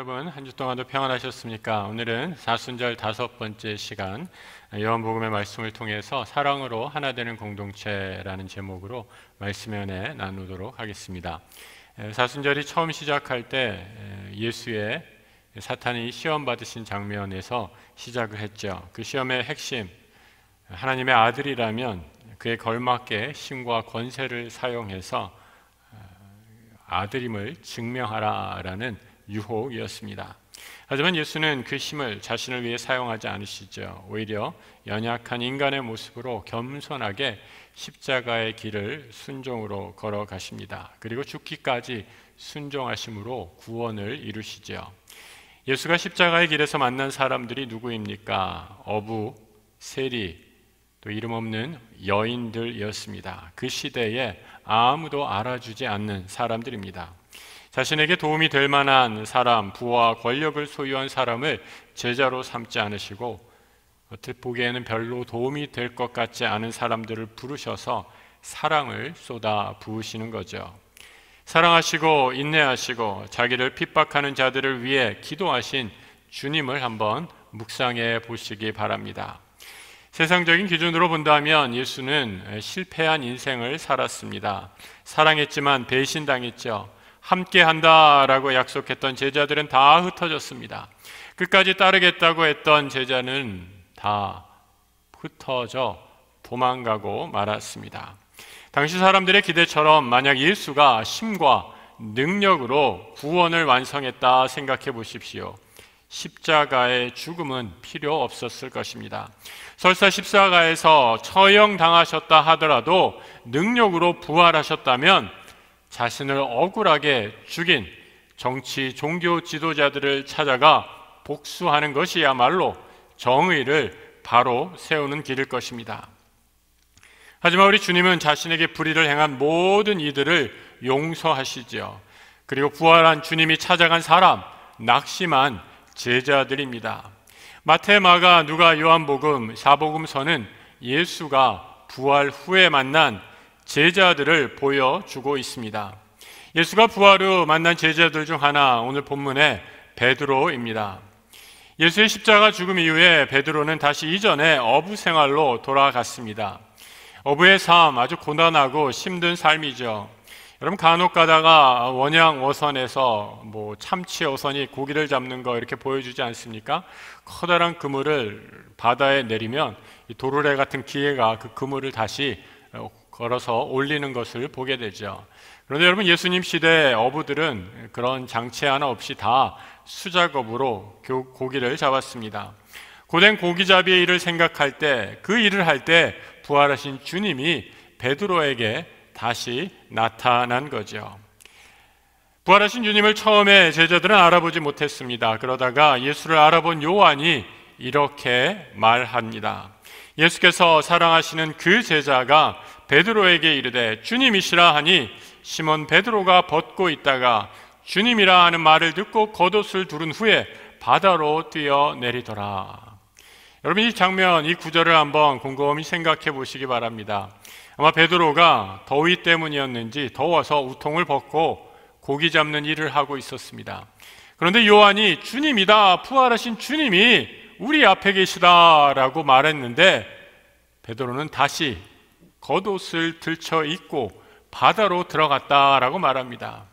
여러분, 한 주 동안도 평안하셨습니까? 오늘은 사순절 5번째 시간, 요한복음의 말씀을 통해서 사랑으로 하나 되는 공동체라는 제목으로 말씀의 은혜 나누도록 하겠습니다. 사순절이 처음 시작할 때 예수의 사탄이 시험 받으신 장면에서 시작을 했죠. 그 시험의 핵심, 하나님의 아들이라면 그에 걸맞게 힘과 권세를 사용해서 아들임을 증명하라라는 유혹이었습니다. 하지만 예수는 그 힘을 자신을 위해 사용하지 않으시죠. 오히려 연약한 인간의 모습으로 겸손하게 십자가의 길을 순종으로 걸어가십니다. 그리고 죽기까지 순종하심으로 구원을 이루시죠. 예수가 십자가의 길에서 만난 사람들이 누구입니까? 어부, 세리, 또 이름 없는 여인들이었습니다. 그 시대에 아무도 알아주지 않는 사람들입니다. 자신에게 도움이 될 만한 사람, 부와 권력을 소유한 사람을 제자로 삼지 않으시고 어떻게 보기에는 별로 도움이 될 것 같지 않은 사람들을 부르셔서 사랑을 쏟아 부으시는 거죠. 사랑하시고 인내하시고 자기를 핍박하는 자들을 위해 기도하신 주님을 한번 묵상해 보시기 바랍니다. 세상적인 기준으로 본다면 예수는 실패한 인생을 살았습니다. 사랑했지만 배신당했죠. 함께 한다라고 약속했던 제자들은 다 흩어졌습니다. 끝까지 따르겠다고 했던 제자는 다 흩어져 도망가고 말았습니다. 당시 사람들의 기대처럼 만약 예수가 힘과 능력으로 구원을 완성했다 생각해 보십시오. 십자가의 죽음은 필요 없었을 것입니다. 설사 십자가에서 처형당하셨다 하더라도 능력으로 부활하셨다면 자신을 억울하게 죽인 정치, 종교 지도자들을 찾아가 복수하는 것이야말로 정의를 바로 세우는 길일 것입니다. 하지만 우리 주님은 자신에게 불의를 행한 모든 이들을 용서하시죠. 그리고 부활한 주님이 찾아간 사람, 낙심한 제자들입니다. 마태, 마가, 누가, 요한복음, 사복음서는 예수가 부활 후에 만난 제자들을 보여주고 있습니다. 예수가 부활 후 만난 제자들 중 하나, 오늘 본문의 베드로입니다. 예수의 십자가 죽음 이후에 베드로는 다시 이전의 어부 생활로 돌아갔습니다. 어부의 삶, 아주 고단하고 힘든 삶이죠. 여러분, 간혹 가다가 원양어선에서 참치어선이 고기를 잡는 거 이렇게 보여주지 않습니까? 커다란 그물을 바다에 내리면 이 도르래 같은 기계가 그 그물을 다시 걸어서 올리는 것을 보게 되죠. 그런데 여러분, 예수님 시대 어부들은 그런 장치 하나 없이 다 수작업으로 고기를 잡았습니다. 고된 고기잡이의 일을 생각할 때, 그 일을 할 때 부활하신 주님이 베드로에게 다시 나타난 거죠. 부활하신 주님을 처음에 제자들은 알아보지 못했습니다. 그러다가 예수를 알아본 요한이 이렇게 말합니다. 예수께서 사랑하시는 그 제자가 베드로에게 이르되 주님이시라 하니 시몬 베드로가 벗고 있다가 주님이라 하는 말을 듣고 겉옷을 두른 후에 바다로 뛰어내리더라. 여러분, 이 장면, 이 구절을 한번 곰곰이 생각해 보시기 바랍니다. 아마 베드로가 더위 때문이었는지 더워서 우통을 벗고 고기 잡는 일을 하고 있었습니다. 그런데 요한이 주님이다, 부활하신 주님이 우리 앞에 계시다라고 말했는데 베드로는 다시 겉옷을 들쳐 입고 바다로 들어갔다라고 말합니다.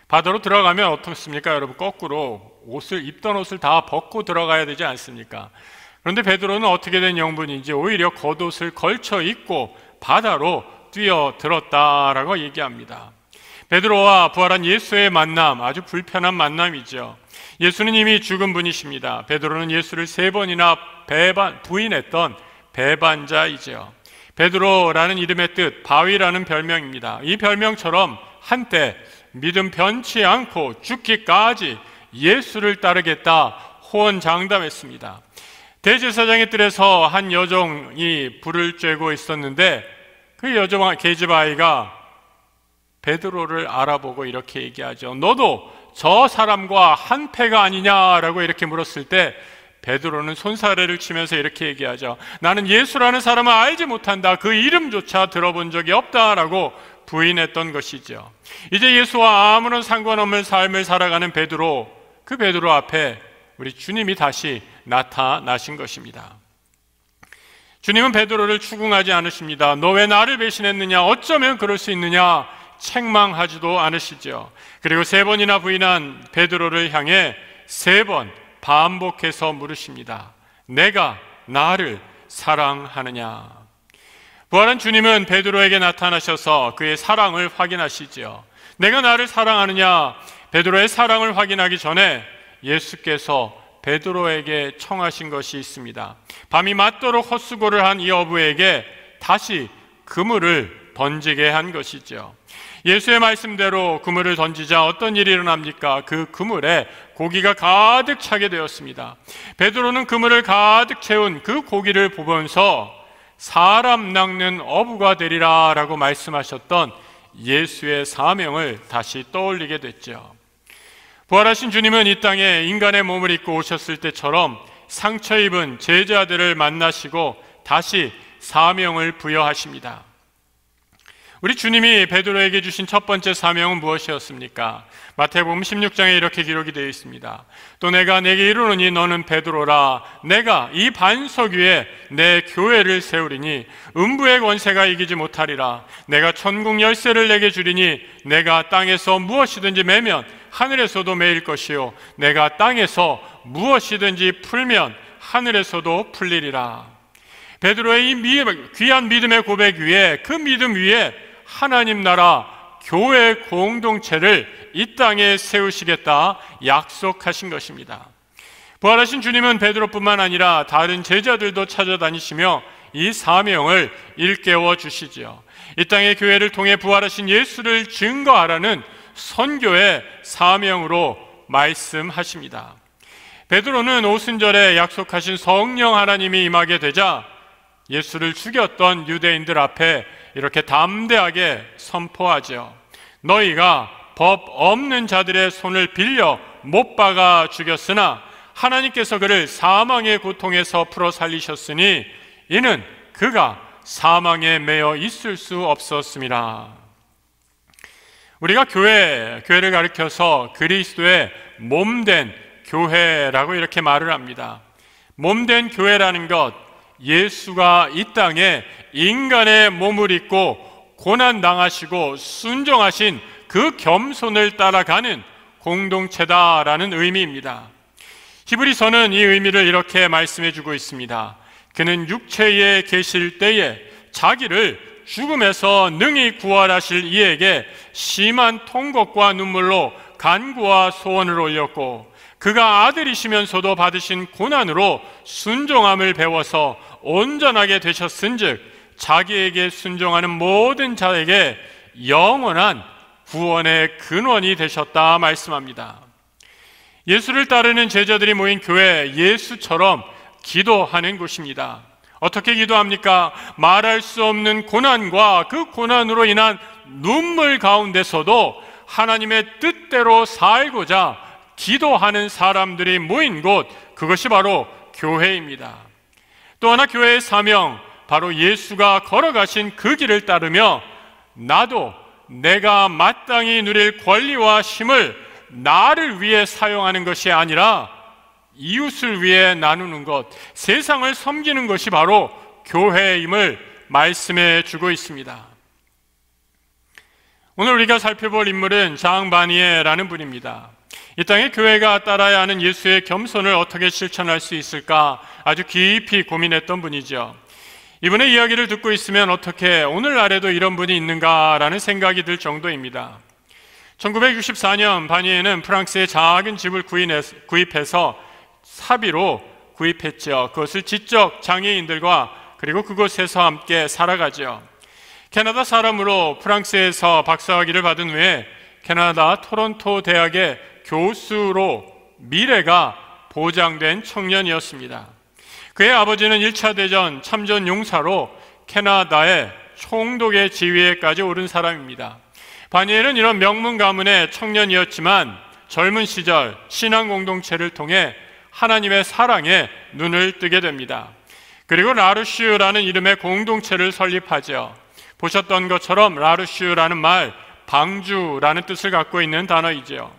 바다로 들어가면 어떻습니까? 여러분, 거꾸로 입던 옷을 다 벗고 들어가야 되지 않습니까? 그런데 베드로는 어떻게 된 영분인지 오히려 겉옷을 걸쳐 입고 바다로 뛰어들었다라고 얘기합니다. 베드로와 부활한 예수의 만남, 아주 불편한 만남이죠. 예수는 이미 죽은 분이십니다. 베드로는 예수를 3번이나 부인했던 배반자이죠. 베드로라는 이름의 뜻, 바위라는 별명입니다. 이 별명처럼 한때 믿음 변치 않고 죽기까지 예수를 따르겠다 호언장담했습니다. 대제사장의 뜰에서 한 여종이 불을 쬐고 있었는데 그 여종 계집아이가 베드로를 알아보고 이렇게 얘기하죠. 너도 저 사람과 한 패가 아니냐라고 이렇게 물었을 때 베드로는 손사래를 치면서 이렇게 얘기하죠. 나는 예수라는 사람을 알지 못한다. 그 이름조차 들어본 적이 없다라고 부인했던 것이죠. 이제 예수와 아무런 상관없는 삶을 살아가는 베드로, 그 베드로 앞에 우리 주님이 다시 나타나신 것입니다. 주님은 베드로를 추궁하지 않으십니다. 너 왜 나를 배신했느냐? 어쩌면 그럴 수 있느냐? 책망하지도 않으시죠. 그리고 3번이나 부인한 베드로를 향해 3번 반복해서 물으십니다. 내가 나를 사랑하느냐? 부활한 주님은 베드로에게 나타나셔서 그의 사랑을 확인하시죠. 내가 나를 사랑하느냐? 베드로의 사랑을 확인하기 전에 예수께서 베드로에게 청하신 것이 있습니다. 밤이 맞도록 헛수고를 한 이 어부에게 다시 그물을 던지게 한 것이죠. 예수의 말씀대로 그물을 던지자 어떤 일이 일어납니까? 그 그물에 고기가 가득 차게 되었습니다. 베드로는 그물을 가득 채운 그 고기를 보면서 사람 낚는 어부가 되리라 라고 말씀하셨던 예수의 사명을 다시 떠올리게 됐죠. 부활하신 주님은 이 땅에 인간의 몸을 입고 오셨을 때처럼 상처 입은 제자들을 만나시고 다시 사명을 부여하십니다. 우리 주님이 베드로에게 주신 첫 번째 사명은 무엇이었습니까? 마태복음 16장에 이렇게 기록이 되어 있습니다. 또 내가 내게 이르노니 너는 베드로라. 내가 이 반석 위에 내 교회를 세우리니 음부의 권세가 이기지 못하리라. 내가 천국 열쇠를 내게 주리니 내가 땅에서 무엇이든지 매면 하늘에서도 매일 것이요 내가 땅에서 무엇이든지 풀면 하늘에서도 풀리리라. 베드로의 이 귀한 믿음의 고백 위에, 그 믿음 위에 하나님 나라 교회 공동체를 이 땅에 세우시겠다 약속하신 것입니다. 부활하신 주님은 베드로뿐만 아니라 다른 제자들도 찾아다니시며 이 사명을 일깨워 주시지요. 이 땅의 교회를 통해 부활하신 예수를 증거하라는 선교의 사명으로 말씀하십니다. 베드로는 오순절에 약속하신 성령 하나님이 임하게 되자 예수를 죽였던 유대인들 앞에 이렇게 담대하게 선포하죠. 너희가 법 없는 자들의 손을 빌려 못 박아 죽였으나 하나님께서 그를 사망의 고통에서 풀어 살리셨으니 이는 그가 사망에 매여 있을 수 없었습니다. 우리가 교회를 가리켜서 그리스도의 몸된 교회라고 이렇게 말을 합니다. 몸된 교회라는 것, 예수가 이 땅에 인간의 몸을 입고 고난당하시고 순종하신 그 겸손을 따라가는 공동체다라는 의미입니다. 히브리서는 이 의미를 이렇게 말씀해 주고 있습니다. 그는 육체에 계실 때에 자기를 죽음에서 능히 구원하실 이에게 심한 통곡과 눈물로 간구와 소원을 올렸고 그가 아들이시면서도 받으신 고난으로 순종함을 배워서 온전하게 되셨은즉 자기에게 순종하는 모든 자에게 영원한 구원의 근원이 되셨다 말씀합니다. 예수를 따르는 제자들이 모인 교회, 예수처럼 기도하는 곳입니다. 어떻게 기도합니까? 말할 수 없는 고난과 그 고난으로 인한 눈물 가운데서도 하나님의 뜻대로 살고자 기도하는 사람들이 모인 곳, 그것이 바로 교회입니다. 또 하나 교회의 사명, 바로 예수가 걸어가신 그 길을 따르며 나도 내가 마땅히 누릴 권리와 힘을 나를 위해 사용하는 것이 아니라 이웃을 위해 나누는 것, 세상을 섬기는 것이 바로 교회임을 말씀해 주고 있습니다. 오늘 우리가 살펴볼 인물은 장바니에라는 분입니다. 이 땅에 교회가 따라야 하는 예수의 겸손을 어떻게 실천할 수 있을까 아주 깊이 고민했던 분이죠. 이분의 이야기를 듣고 있으면 어떻게 오늘날에도 이런 분이 있는가라는 생각이 들 정도입니다. 1964년 바니에는 프랑스의 작은 집을 구입해서 사비로 구입했죠. 그것을 지적 장애인들과 그리고 그곳에서 함께 살아가죠. 캐나다 사람으로 프랑스에서 박사학위를 받은 후에 캐나다 토론토 대학의 교수로 미래가 보장된 청년이었습니다. 그의 아버지는 1차 대전 참전 용사로 캐나다의 총독의 지위에까지 오른 사람입니다. 바니엘은 이런 명문 가문의 청년이었지만 젊은 시절 신앙 공동체를 통해 하나님의 사랑에 눈을 뜨게 됩니다. 그리고 라루슈라는 이름의 공동체를 설립하죠. 보셨던 것처럼 라루슈라는 말, 방주라는 뜻을 갖고 있는 단어이죠.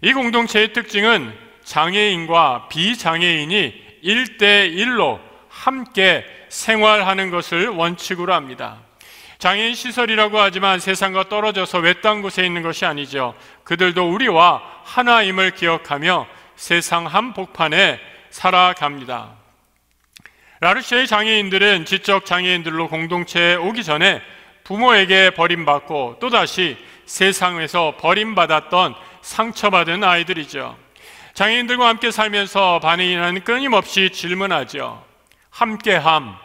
이 공동체의 특징은 장애인과 비장애인이 1대1로 함께 생활하는 것을 원칙으로 합니다. 장애인 시설이라고 하지만 세상과 떨어져서 외딴 곳에 있는 것이 아니죠. 그들도 우리와 하나임을 기억하며 세상 한복판에 살아갑니다. 라르시아의 장애인들은 지적 장애인들로 공동체에 오기 전에 부모에게 버림받고 또다시 세상에서 버림받았던 상처받은 아이들이죠. 장애인들과 함께 살면서 반응이는 끊임없이 질문하죠. 함께함,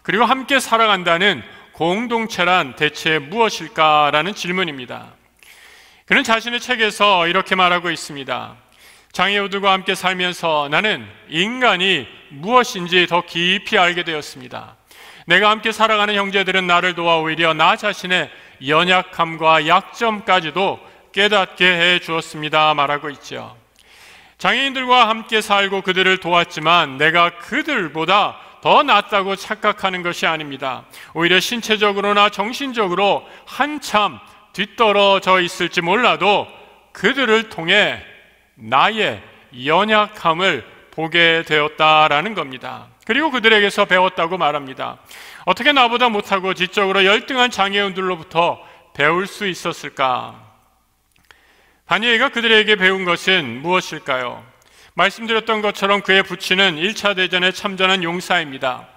그리고 함께 살아간다는 공동체란 대체 무엇일까라는 질문입니다. 그는 자신의 책에서 이렇게 말하고 있습니다. 장애우들과 함께 살면서 나는 인간이 무엇인지 더 깊이 알게 되었습니다. 내가 함께 살아가는 형제들은 나를 도와 오히려 나 자신의 연약함과 약점까지도 깨닫게 해 주었습니다 말하고 있죠. 장애인들과 함께 살고 그들을 도왔지만 내가 그들보다 더 낫다고 착각하는 것이 아닙니다. 오히려 신체적으로나 정신적으로 한참 뒤떨어져 있을지 몰라도 그들을 통해 나의 연약함을 보게 되었다라는 겁니다. 그리고 그들에게서 배웠다고 말합니다. 어떻게 나보다 못하고 지적으로 열등한 장애인들로부터 배울 수 있었을까? 바니에가 그들에게 배운 것은 무엇일까요? 말씀드렸던 것처럼 그의 부친은 1차 대전에 참전한 용사입니다.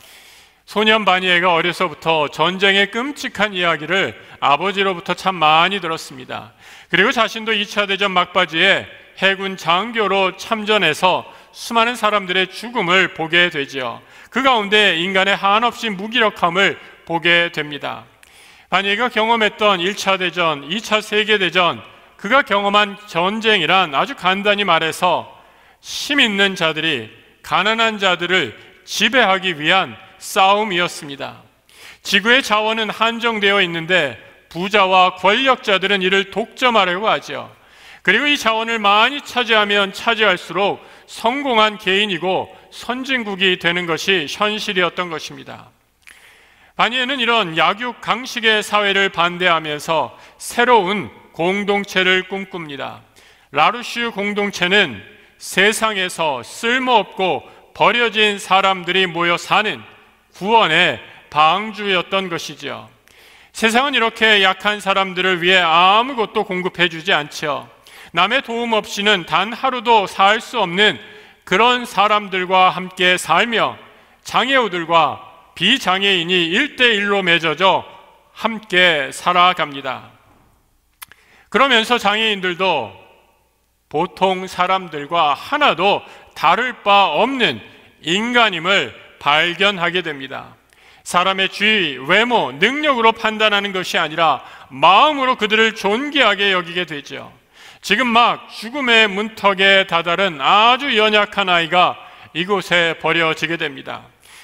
소년 바니에가 어려서부터 전쟁의 끔찍한 이야기를 아버지로부터 참 많이 들었습니다. 그리고 자신도 2차 대전 막바지에 해군 장교로 참전해서 수많은 사람들의 죽음을 보게 되지요. 그 가운데 인간의 한없이 무기력함을 보게 됩니다. 바니에가 경험했던 1차 대전, 2차 세계대전, 그가 경험한 전쟁이란 아주 간단히 말해서 힘 있는 자들이 가난한 자들을 지배하기 위한 싸움이었습니다. 지구의 자원은 한정되어 있는데 부자와 권력자들은 이를 독점하려고 하죠. 그리고 이 자원을 많이 차지하면 차지할수록 성공한 개인이고 선진국이 되는 것이 현실이었던 것입니다. 바니에는 이런 약육강식의 사회를 반대하면서 새로운 공동체를 꿈꿉니다. 라르슈 공동체는 세상에서 쓸모없고 버려진 사람들이 모여 사는 구원의 방주였던 것이죠. 세상은 이렇게 약한 사람들을 위해 아무것도 공급해 주지 않죠. 남의 도움 없이는 단 하루도 살 수 없는 그런 사람들과 함께 살며 장애우들과 비장애인이 1대1로 맺어져 함께 살아갑니다. 그러면서 장애인들도 보통 사람들과 하나도 다를 바 없는 인간임을 발견하게 됩니다. 사람의 지위, 외모, 능력으로 판단하는 것이 아니라 마음으로 그들을 존귀하게 여기게 되죠. 지금 막 죽음의 문턱에 다다른 아주 연약한 아이가 이곳에 버려지게 됩니다.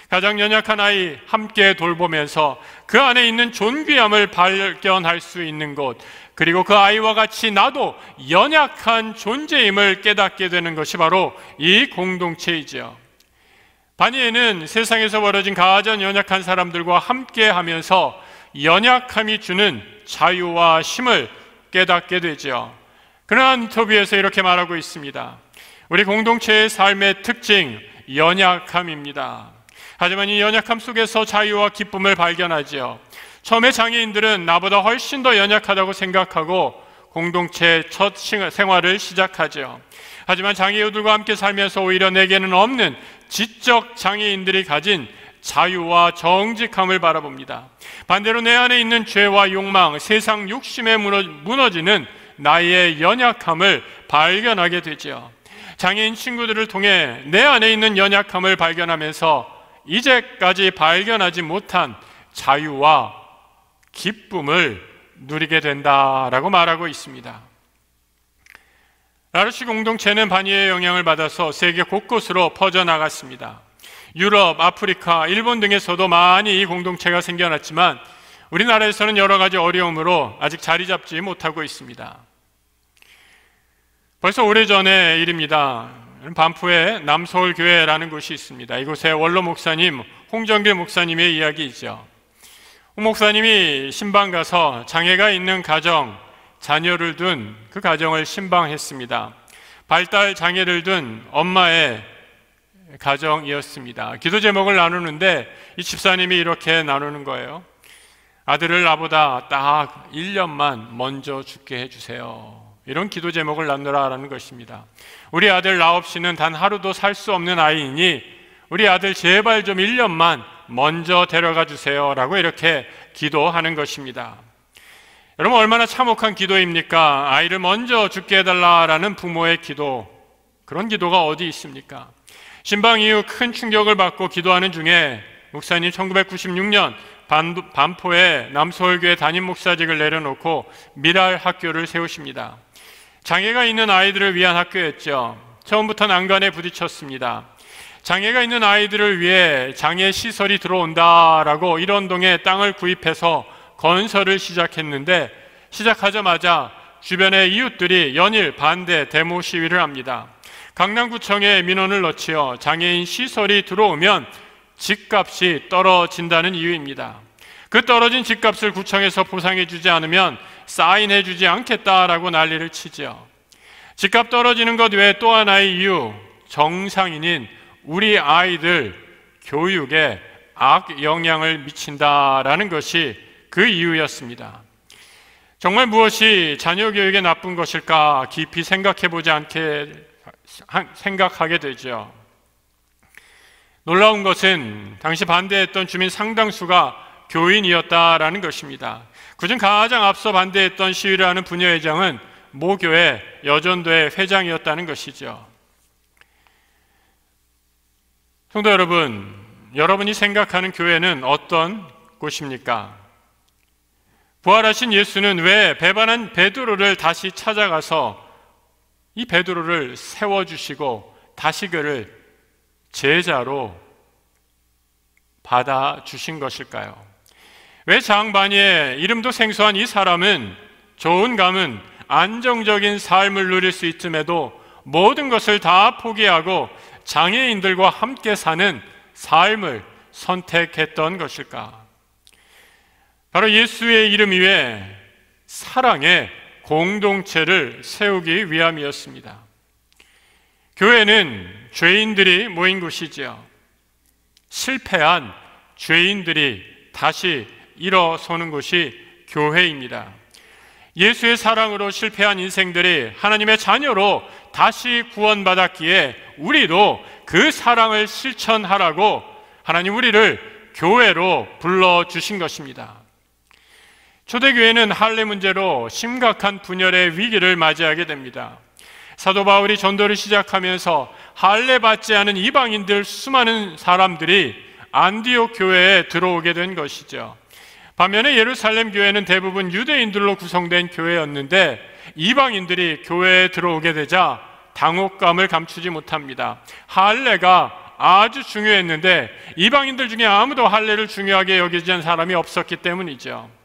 가장 연약한 아이 함께 돌보면서 그 안에 있는 존귀함을 발견할 수 있는 곳, 그리고 그 아이와 같이 나도 연약한 존재임을 깨닫게 되는 것이 바로 이 공동체이죠. 바니에는 세상에서 벌어진 가장 연약한 사람들과 함께 하면서 연약함이 주는 자유와 힘을 깨닫게 되죠. 그러나 인터뷰에서 이렇게 말하고 있습니다. 우리 공동체의 삶의 특징, 연약함입니다. 하지만 이 연약함 속에서 자유와 기쁨을 발견하지요. 처음에 장애인들은 나보다 훨씬 더 연약하다고 생각하고 공동체 첫 생활을 시작하죠. 하지만 장애우들과 함께 살면서 오히려 내게는 없는 지적 장애인들이 가진 자유와 정직함을 바라봅니다. 반대로 내 안에 있는 죄와 욕망, 세상 욕심에 무너지는 나의 연약함을 발견하게 되죠. 장애인 친구들을 통해 내 안에 있는 연약함을 발견하면서 이제까지 발견하지 못한 자유와 기쁨을 누리게 된다라고 말하고 있습니다. 라르시 공동체는 바니의 영향을 받아서 세계 곳곳으로 퍼져나갔습니다. 유럽, 아프리카, 일본 등에서도 많이 이 공동체가 생겨났지만 우리나라에서는 여러 가지 어려움으로 아직 자리 잡지 못하고 있습니다. 벌써 오래전의 일입니다. 반포에 남서울교회라는 곳이 있습니다. 이곳에 원로 목사님 홍정길 목사님의 이야기이죠. 홍 목사님이 신방 가서 장애가 있는 가정, 자녀를 둔 그 가정을 신방했습니다. 발달 장애를 둔 엄마의 가정이었습니다. 기도 제목을 나누는데 이 집사님이 이렇게 나누는 거예요. 아들을 나보다 딱 1년만 먼저 죽게 해주세요. 이런 기도 제목을 나누라라는 것입니다. 우리 아들 나 없이는 단 하루도 살 수 없는 아이이니 우리 아들 제발 좀 1년만 먼저 데려가 주세요 라고 이렇게 기도하는 것입니다. 여러분, 얼마나 참혹한 기도입니까? 아이를 먼저 죽게 해달라라는 부모의 기도, 그런 기도가 어디 있습니까? 신방 이후 큰 충격을 받고 기도하는 중에 목사님 1996년 반포에 남서울교회 담임 목사직을 내려놓고 미랄 학교를 세우십니다. 장애가 있는 아이들을 위한 학교였죠. 처음부터 난관에 부딪혔습니다. 장애가 있는 아이들을 위해 장애 시설이 들어온다라고 일원동에 땅을 구입해서 건설을 시작했는데 시작하자마자 주변의 이웃들이 연일 반대 데모 시위를 합니다. 강남구청에 민원을 넣지요. 장애인 시설이 들어오면 집값이 떨어진다는 이유입니다. 그 떨어진 집값을 구청에서 보상해 주지 않으면 사인해 주지 않겠다라고 난리를 치죠. 집값 떨어지는 것 외에 또 하나의 이유, 정상인인 우리 아이들 교육에 악영향을 미친다라는 것이 그 이유였습니다. 정말 무엇이 자녀 교육에 나쁜 것일까 깊이 생각하게 되죠. 놀라운 것은 당시 반대했던 주민 상당수가 교인이었다라는 것입니다. 그중 가장 앞서 반대했던 시위를 하는 부녀회장은 모교회 여전도의 회장이었다는 것이죠. 성도 여러분, 여러분이 생각하는 교회는 어떤 곳입니까? 부활하신 예수는 왜 배반한 베드로를 다시 찾아가서 이 베드로를 세워주시고 다시 그를 제자로 받아주신 것일까요? 왜 장반이의 이름도 생소한 이 사람은 좋은 가문, 안정적인 삶을 누릴 수 있음에도 모든 것을 다 포기하고 장애인들과 함께 사는 삶을 선택했던 것일까? 바로 예수의 이름 위에 사랑의 공동체를 세우기 위함이었습니다. 교회는 죄인들이 모인 곳이지요. 실패한 죄인들이 다시 일어서는 곳이 교회입니다. 예수의 사랑으로 실패한 인생들이 하나님의 자녀로 다시 구원받았기에 우리도 그 사랑을 실천하라고 하나님 우리를 교회로 불러주신 것입니다. 초대교회는 할례 문제로 심각한 분열의 위기를 맞이하게 됩니다. 사도 바울이 전도를 시작하면서 할례 받지 않은 이방인들 수많은 사람들이 안디옥 교회에 들어오게 된 것이죠. 반면에 예루살렘 교회는 대부분 유대인들로 구성된 교회였는데 이방인들이 교회에 들어오게 되자 당혹감을 감추지 못합니다. 할례가 아주 중요했는데 이방인들 중에 아무도 할례를 중요하게 여기지 않은 사람이 없었기 때문이죠.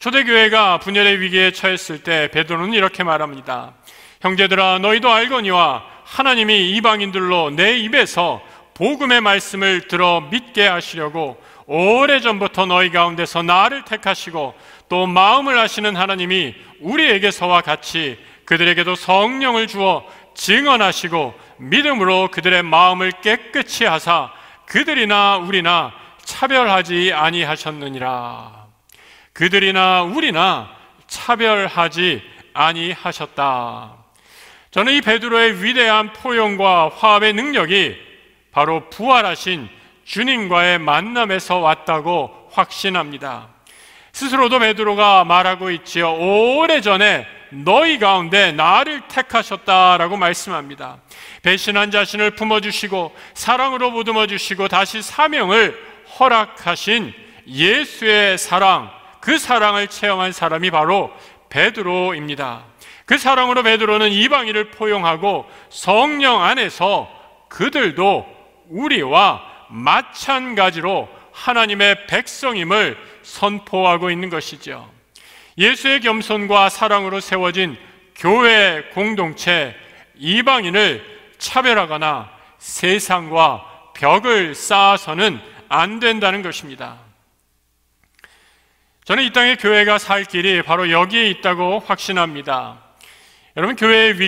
초대교회가 분열의 위기에 처했을 때 베드로는 이렇게 말합니다. 형제들아, 너희도 알거니와 하나님이 이방인들로 내 입에서 복음의 말씀을 들어 믿게 하시려고 오래전부터 너희 가운데서 나를 택하시고 또 마음을 아시는 하나님이 우리에게서와 같이 그들에게도 성령을 주어 증언하시고 믿음으로 그들의 마음을 깨끗이 하사 그들이나 우리나 차별하지 아니하셨느니라. 그들이나 우리나 차별하지 아니하셨다. 저는 이 베드로의 위대한 포용과 화합의 능력이 바로 부활하신 주님과의 만남에서 왔다고 확신합니다. 스스로도 베드로가 말하고 있지요. 오래전에 너희 가운데 나를 택하셨다라고 말씀합니다. 배신한 자신을 품어주시고 사랑으로 보듬어주시고 다시 사명을 허락하신 예수의 사랑, 그 사랑을 체험한 사람이 바로 베드로입니다. 그 사랑으로 베드로는 이방인을 포용하고 성령 안에서 그들도 우리와 마찬가지로 하나님의 백성임을 선포하고 있는 것이죠. 예수의 겸손과 사랑으로 세워진 교회 공동체, 이방인을 차별하거나 세상과 벽을 쌓아서는 안 된다는 것입니다. 저는 이 땅에 교회가 살 길이 바로 여기에 있다고 확신합니다. 여러분, 교회의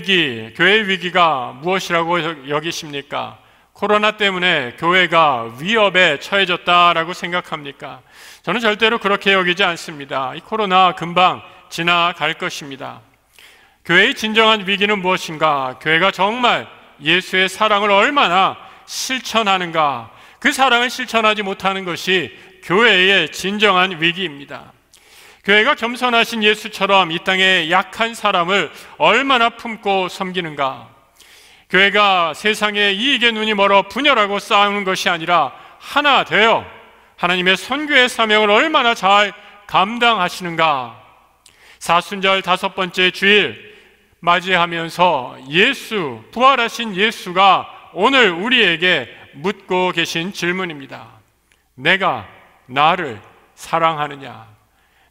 위기가 무엇이라고 여기십니까? 코로나 때문에 교회가 위협에 처해졌다라고 생각합니까? 저는 절대로 그렇게 여기지 않습니다. 이 코로나 금방 지나갈 것입니다. 교회의 진정한 위기는 무엇인가? 교회가 정말 예수의 사랑을 얼마나 실천하는가? 그 사랑을 실천하지 못하는 것이 교회의 진정한 위기입니다. 교회가 겸손하신 예수처럼 이 땅에 약한 사람을 얼마나 품고 섬기는가? 교회가 세상의 이익에 눈이 멀어 분열하고 싸우는 것이 아니라 하나 되어 하나님의 선교의 사명을 얼마나 잘 감당하시는가? 사순절 5번째 주일 맞이하면서 부활하신 예수가 오늘 우리에게 묻고 계신 질문입니다. 내가 나를 사랑하느냐?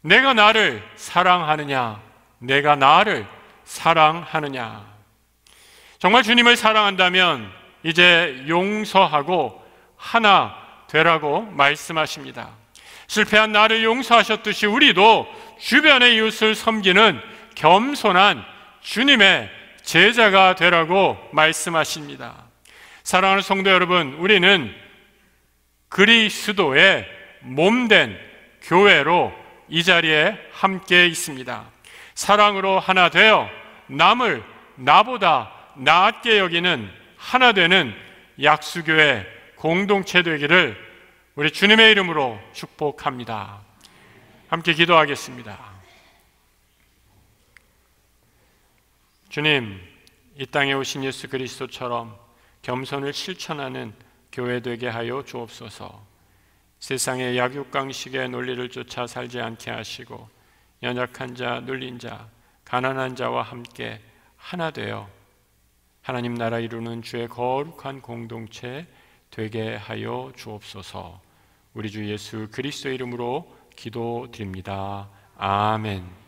내가 나를 사랑하느냐? 내가 나를 사랑하느냐? 정말 주님을 사랑한다면 이제 용서하고 하나 되라고 말씀하십니다. 실패한 나를 용서하셨듯이 우리도 주변의 이웃을 섬기는 겸손한 주님의 제자가 되라고 말씀하십니다. 사랑하는 성도 여러분, 우리는 그리스도의 몸된 교회로 이 자리에 함께 있습니다. 사랑으로 하나 되어 남을 나보다 낫게 여기는 하나 되는 약수교회 공동체 되기를 우리 주님의 이름으로 축복합니다. 함께 기도하겠습니다. 주님, 이 땅에 오신 예수 그리스도처럼 겸손을 실천하는 교회 되게 하여 주옵소서. 세상의 약육강식의 논리를 쫓아 살지 않게 하시고 연약한 자, 눌린 자, 가난한 자와 함께 하나 되어 하나님 나라 이루는 주의 거룩한 공동체 되게 하여 주옵소서. 우리 주 예수 그리스도의 이름으로 기도드립니다. 아멘.